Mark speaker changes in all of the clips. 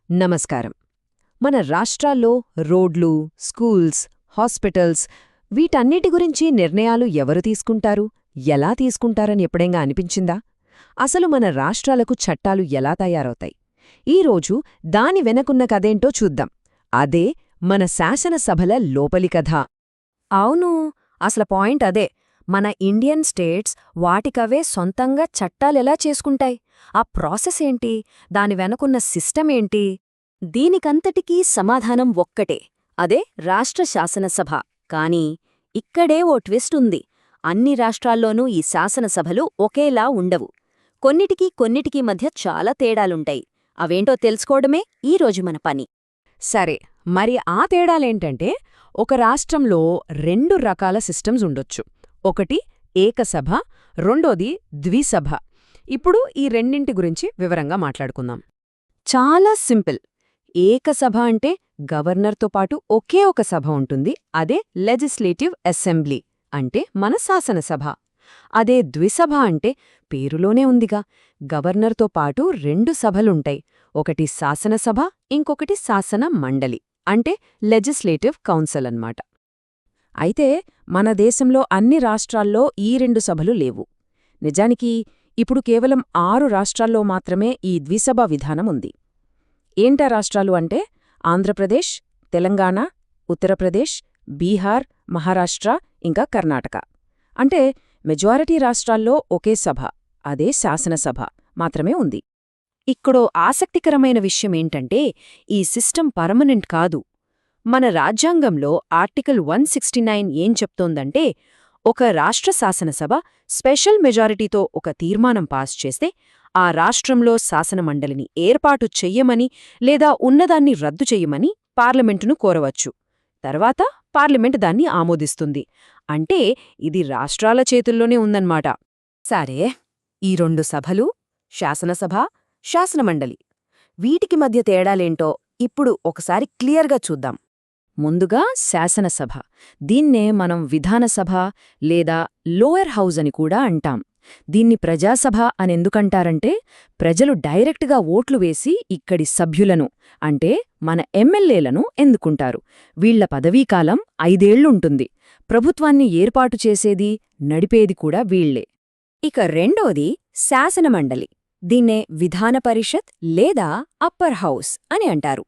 Speaker 1: నమస్కారం. మన రాష్ట్రాల్లో రోడ్లు, స్కూల్స్, హాస్పిటల్స్ వీటన్నిటి గురించి నిర్ణయాలు ఎవరు తీసుకుంటారు, ఎలా తీసుకుంటారని ఎప్పుడైనా అనిపించిందా? అసలు మన రాష్ట్రాలకు చట్టాలు ఎలా తయారవుతాయి? ఈరోజు దాని వెనకున్న కథేంటో చూద్దాం. అదే మన శాసనసభల లోపలి కథ.
Speaker 2: అవును, అసలు పాయింట్ అదే. మన ఇండియన్ స్టేట్స్ వాటికవే సొంతంగా చట్టాలెలా చేసుకుంటాయి? ఆ ప్రాసెస్ ఏంటి? దాని వెనకున్న సిస్టమ్ ఏంటి? దీనికంతటికీ సమాధానం ఒక్కటే, అదే రాష్ట్ర శాసనసభ. కానీ ఇక్కడే ఓ ట్విస్ట్ ఉంది. అన్ని రాష్ట్రాల్లోనూ ఈ శాసనసభలు ఒకేలా ఉండవు. కొన్నిటికీ మధ్య చాలా తేడాలుంటాయి. అవేంటో తెలుసుకోవడమే ఈరోజు మన పని.
Speaker 1: సరే, మరి ఆ తేడాలేంటంటే, ఒక రాష్ట్రంలో 2 రకాల సిస్టమ్స్ ఉండొచ్చు. ఒకటి ఏకసభ, రెండోది ద్విసభ. ఇప్పుడు ఈ రెండింటి గురించి వివరంగా మాట్లాడుకుందాం. చాలా సింపుల్. ఏకసభ అంటే గవర్నర్తో పాటు ఒకే ఒక సభ ఉంటుంది. అదే లెజిస్లేటివ్ అసెంబ్లీ, అంటే మన శాసనసభ. అదే ద్విసభ అంటే పేరులోనే ఉందిగా, గవర్నర్తో పాటు 2 సభలుంటాయి. ఒకటి శాసనసభ, ఇంకొకటి శాసన మండలి, అంటే లెజిస్లేటివ్ కౌన్సిల్ అన్నమాట. అయితే మన దేశంలో అన్ని రాష్ట్రాల్లో ఈ 2 సభలు లేవు. నిజానికి ఇప్పుడు కేవలం 6 రాష్ట్రాల్లో మాత్రమే ఈ ద్విసభ విధానం ఉంది. ఏంటా రాష్ట్రాలు అంటే ఆంధ్రప్రదేశ్, తెలంగాణ, ఉత్తరప్రదేశ్, బీహార్, మహారాష్ట్ర, ఇంకా కర్ణాటక. అంటే మెజారిటీ రాష్ట్రాల్లో ఒకే సభ, అదే శాసనసభ మాత్రమే ఉంది.
Speaker 2: ఇక్కడో ఆసక్తికరమైన విషయమేంటంటే, ఈ సిస్టమ్ పర్మనెంట్ కాదు. మన రాజ్యాంగంలో ఆర్టికల్ 169 ఏం చెప్తోందంటే, ఒక రాష్ట్ర శాసనసభ స్పెషల్ మెజారిటీతో ఒక తీర్మానం పాస్ చేస్తే ఆ రాష్ట్రంలో శాసనమండలిని ఏర్పాటు చెయ్యమని లేదా ఉన్నదాన్ని రద్దు చెయ్యమని పార్లమెంటును కోరవచ్చు. తర్వాత పార్లమెంటు దాన్ని ఆమోదిస్తుంది. అంటే ఇది రాష్ట్రాల చేతుల్లోనే ఉందన్నమాట. సరే, ఈ 2 సభలు, శాసనసభ, శాసనమండలి, వీటికి మధ్య తేడాలేంటో ఇప్పుడు ఒకసారి క్లియర్గా చూద్దాం. ముందుగా శాసనసభ. దీన్నే మనం విధానసభ లేదా లోయర్ హౌస్ అని కూడా అంటాం. దీన్ని ప్రజాసభ అనెందుకంటారంటే, ప్రజలు డైరెక్ట్గా ఓట్లు వేసి ఇక్కడి సభ్యులను, అంటే మన ఎమ్మెల్యేలను ఎన్నుకుంటారు. వీళ్ల పదవీకాలం 5 ఏళ్లుంటుంది. ప్రభుత్వాన్ని ఏర్పాటు చేసేది, నడిపేది కూడా వీళ్లే. ఇక రెండోది శాసనమండలి. దీన్నే విధాన పరిషత్ లేదా అప్పర్ హౌస్ అని అంటారు.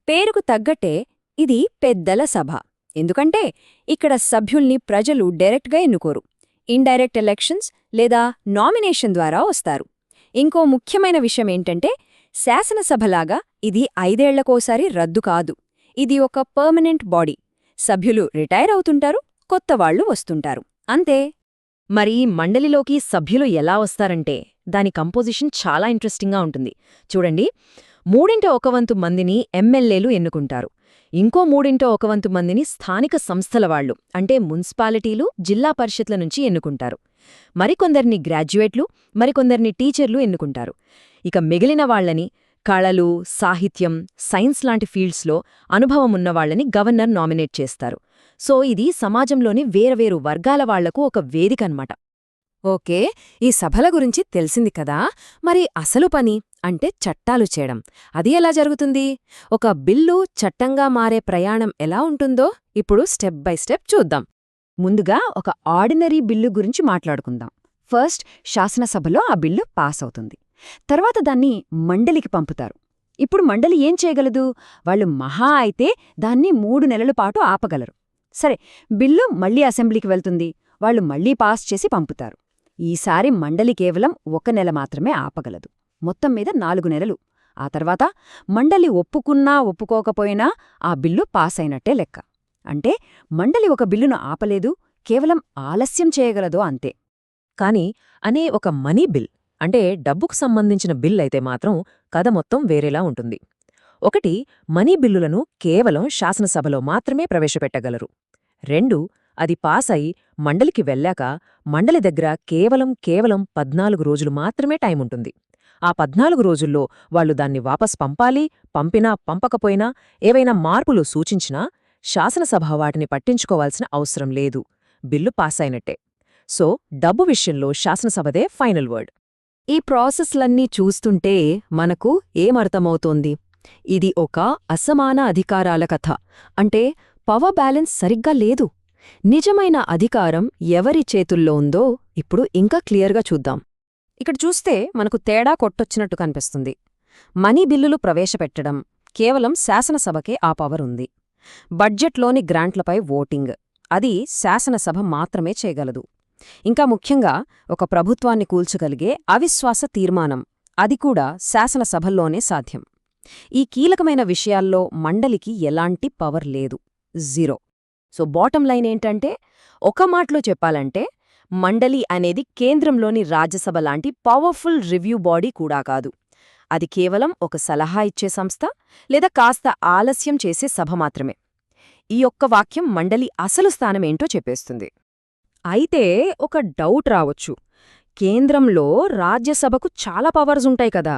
Speaker 2: పేరుకు తగ్గట్టే ఇది పెద్దల సభ. ఎందుకంటే ఇక్కడ సభ్యుల్ని ప్రజలు డైరెక్ట్గా ఎన్నుకోరు. ఇండైరెక్ట్ ఎలక్షన్స్ లేదా నామినేషన్ ద్వారా వస్తారు. ఇంకో ముఖ్యమైన విషయమేంటంటే, శాసనసభలాగా ఇది 5 ఏళ్లకోసారి రద్దు కాదు. ఇది ఒక పర్మనెంట్ బాడీ. సభ్యులు రిటైర్ అవుతుంటారు, కొత్తవాళ్లు వస్తుంటారు, అంతే.
Speaker 1: మరి మండలిలోకి సభ్యులు ఎలా వస్తారంటే, దాని కంపోజిషన్ చాలా ఇంట్రెస్టింగ్గా ఉంటుంది. చూడండి, 3/1 మందిని ఎమ్మెల్యేలు ఎన్నుకుంటారు. ఇంకో 3/1 మందిని స్థానిక సంస్థల వాళ్లు, అంటే మున్సిపాలిటీలు, జిల్లా పరిషత్ల నుంచి ఎన్నుకుంటారు. మరికొందరిని గ్రాడ్యుయేట్లు, మరికొందరిని టీచర్లు ఎన్నుకుంటారు. ఇక మిగిలిన వాళ్లని కళలు, సాహిత్యం, సైన్స్ లాంటి ఫీల్డ్స్లో అనుభవమున్నవాళ్లని గవర్నర్ నామినేట్ చేస్తారు. సో ఇది సమాజంలోని వేర్వేరు వర్గాల వాళ్లకు ఒక వేదికన్నమాట.
Speaker 2: ఓకే, ఈ సభల గురించి తెలిసింది కదా. మరి అసలు పని అంటే చట్టాలు చేయడం. అది ఎలా జరుగుతుంది? ఒక బిల్లు చట్టంగా మారే ప్రయాణం ఎలా ఉంటుందో ఇప్పుడు స్టెప్ బై స్టెప్ చూద్దాం.
Speaker 1: ముందుగా ఒక ఆర్డినరీ బిల్లు గురించి మాట్లాడుకుందాం. ఫస్ట్ శాసనసభలో ఆ బిల్లు పాస్ అవుతుంది. తర్వాత దాన్ని మండలికి పంపుతారు. ఇప్పుడు మండలి ఏం చేయగలదు? వాళ్ళు మహా అయితే దాన్ని 3 నెలల పాటు ఆపగలరు. సరే, బిల్లు మళ్లీ అసెంబ్లీకి వెళ్తుంది. వాళ్ళు మళ్లీ పాస్ చేసి పంపుతారు. ఈసారి మండలి కేవలం 1 నెల మాత్రమే ఆపగలదు. మొత్తం మీద 4 నెలలు. ఆ తర్వాత మండలి ఒప్పుకున్నా ఒప్పుకోకపోయినా ఆ బిల్లు పాస్ అయినట్టే లెక్క. అంటే మండలి ఒక బిల్లును ఆపలేదు, కేవలం ఆలస్యం చేయగలదో అంతే.
Speaker 3: కాని అనే ఒక మనీ బిల్, అంటే డబ్బుకు సంబంధించిన బిల్ అయితే మాత్రం కథ మొత్తం వేరేలా ఉంటుంది. ఒకటి, మనీ బిల్లులను కేవలం శాసనసభలో మాత్రమే ప్రవేశపెట్టగలరు. 2, అది పాస్ అయి మండలికి వెళ్ళాక మండలి దగ్గర కేవలం 14 రోజులు మాత్రమే టైముంటుంది. ఆ 14 రోజుల్లో వాళ్లు దాన్ని వాపస్ పంపాలి. పంపినా పంపకపోయినా, ఏవైనా మార్పులు సూచించినా శాసనసభ వాటిని పట్టించుకోవాల్సిన అవసరం లేదు. బిల్లు పాసైనట్టే. సో డబ్బు విషయంలో శాసనసభదే ఫైనల్ వర్డ్.
Speaker 2: ఈ ప్రాసెస్లన్నీ చూస్తుంటే మనకు ఏమర్థమవుతోంది? ఇది ఒక అసమాన అధికారాల కథ. అంటే పవర్ బ్యాలెన్స్ సరిగ్గా లేదు. నిజమైన అధికారం ఎవరి చేతుల్లో ఉందో ఇప్పుడు ఇంకా క్లియర్గా చూద్దాం.
Speaker 1: ఇక్కడ చూస్తే మనకు తేడా కొట్టొచ్చినట్టు కనిపిస్తుంది. మనీ బిల్లులు ప్రవేశపెట్టడం కేవలం శాసనసభకే ఆ పవర్ ఉంది. బడ్జెట్లోని గ్రాంట్లపై ఓటింగ్ అది శాసనసభ మాత్రమే చేయగలదు. ఇంకా ముఖ్యంగా ఒక ప్రభుత్వాన్ని కూల్చగలిగే అవిశ్వాస తీర్మానం అది కూడా శాసనసభల్లోనే సాధ్యం. ఈ కీలకమైన విషయాల్లో మండలికి ఎలాంటి పవర్ లేదు, జీరో. సో బాటం లైన్ ఏంటంటే, ఒక మాటలో చెప్పాలంటే మండలి అనేది కేంద్రంలోని రాజ్యసభ లాంటి పవర్ఫుల్ రివ్యూ బాడీ కూడా కాదు. అది కేవలం ఒక సలహా ఇచ్చే సంస్థ లేదా కాస్త ఆలస్యం చేసే సభ మాత్రమే. ఈ ఒక్క వాక్యం మండలి అసలు స్థానమేంటో చెప్పేస్తుంది. అయితే ఒక డౌట్ రావచ్చు. కేంద్రంలో రాజ్యసభకు చాలా పవర్స్ ఉంటాయి కదా,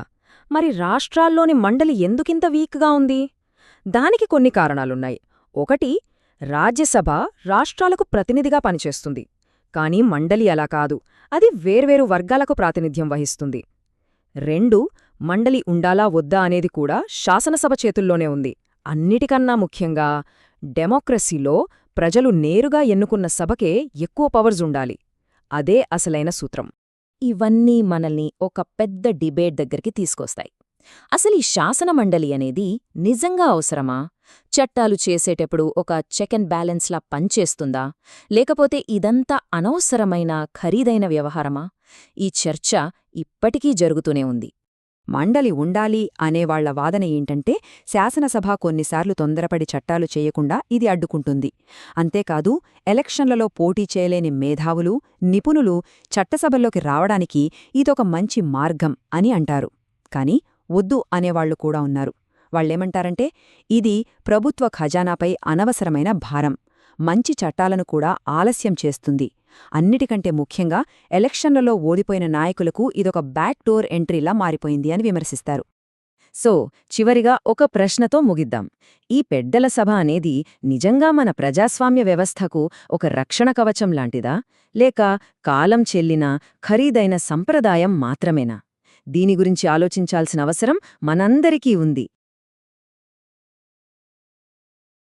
Speaker 1: మరి రాష్ట్రాల్లోని మండలి ఎందుకింత వీక్గా ఉంది? దానికి కొన్ని కారణాలున్నాయి. ఒకటి, రాజ్యసభ రాష్ట్రాలకు ప్రతినిధిగా పనిచేస్తుంది. కానీ మండలి అలా కాదు, అది వేర్వేరు వర్గాలకు ప్రాతినిధ్యం వహిస్తుంది. 2, మండలి ఉండాలా వద్దా అనేది కూడా శాసనసభ చేతుల్లోనే ఉంది. అన్నిటికన్నా ముఖ్యంగా డెమోక్రసీలో ప్రజలు నేరుగా ఎన్నుకున్న సభకే ఎక్కువ పవర్స్ ఉండాలి. అదే అసలైన సూత్రం.
Speaker 3: ఇవన్నీ మనల్ని ఒక పెద్ద డిబేట్ దగ్గరికి తీసుకొస్తాయి. అసలు ఈ శాసనమండలి అనేది నిజంగా అవసరమా? చట్టాలు చేసేటప్పుడు ఒక చెక్ అండ్ బ్యాలెన్స్లా పనిచేస్తుందా? లేకపోతే ఇదంతా అనవసరమైన ఖరీదైన వ్యవహారమా? ఈ చర్చ ఇప్పటికీ జరుగుతూనే ఉంది.
Speaker 2: మండలి ఉండాలి అనేవాళ్ల వాదన ఏంటంటే, శాసనసభ కొన్నిసార్లు తొందరపడి చట్టాలు చేయకుండా ఇది అడ్డుకుంటుంది. అంతేకాదు, ఎలక్షన్లలో పోటీ చేయలేని మేధావులు, నిపుణులు చట్టసభల్లోకి రావడానికి ఇదొక మంచి మార్గం అని అంటారు. కాని వద్దు అనేవాళ్లు కూడా ఉన్నారు. వాళ్లేమంటారంటే, ఇది ప్రభుత్వ ఖజానాపై అనవసరమైన భారం, మంచి చట్టాలను కూడా ఆలస్యం చేస్తుంది. అన్నిటికంటే ముఖ్యంగా ఎలక్షన్లలో ఓడిపోయిన నాయకులకు ఇదొక బ్యాక్ డోర్ ఎంట్రీలా మారిపోయింది అని విమర్శిస్తారు.
Speaker 3: సో చివరిగా ఒక ప్రశ్నతో ముగిద్దాం. ఈ పెద్దల సభ అనేది నిజంగా మన ప్రజాస్వామ్య వ్యవస్థకు ఒక రక్షణ కవచం లాంటిదా, లేక కాలం చెల్లిన ఖరీదైన సంప్రదాయం మాత్రమేనా? దీని గురించి ఆలోచించాల్సిన అవసరం మనందరికీ ఉంది.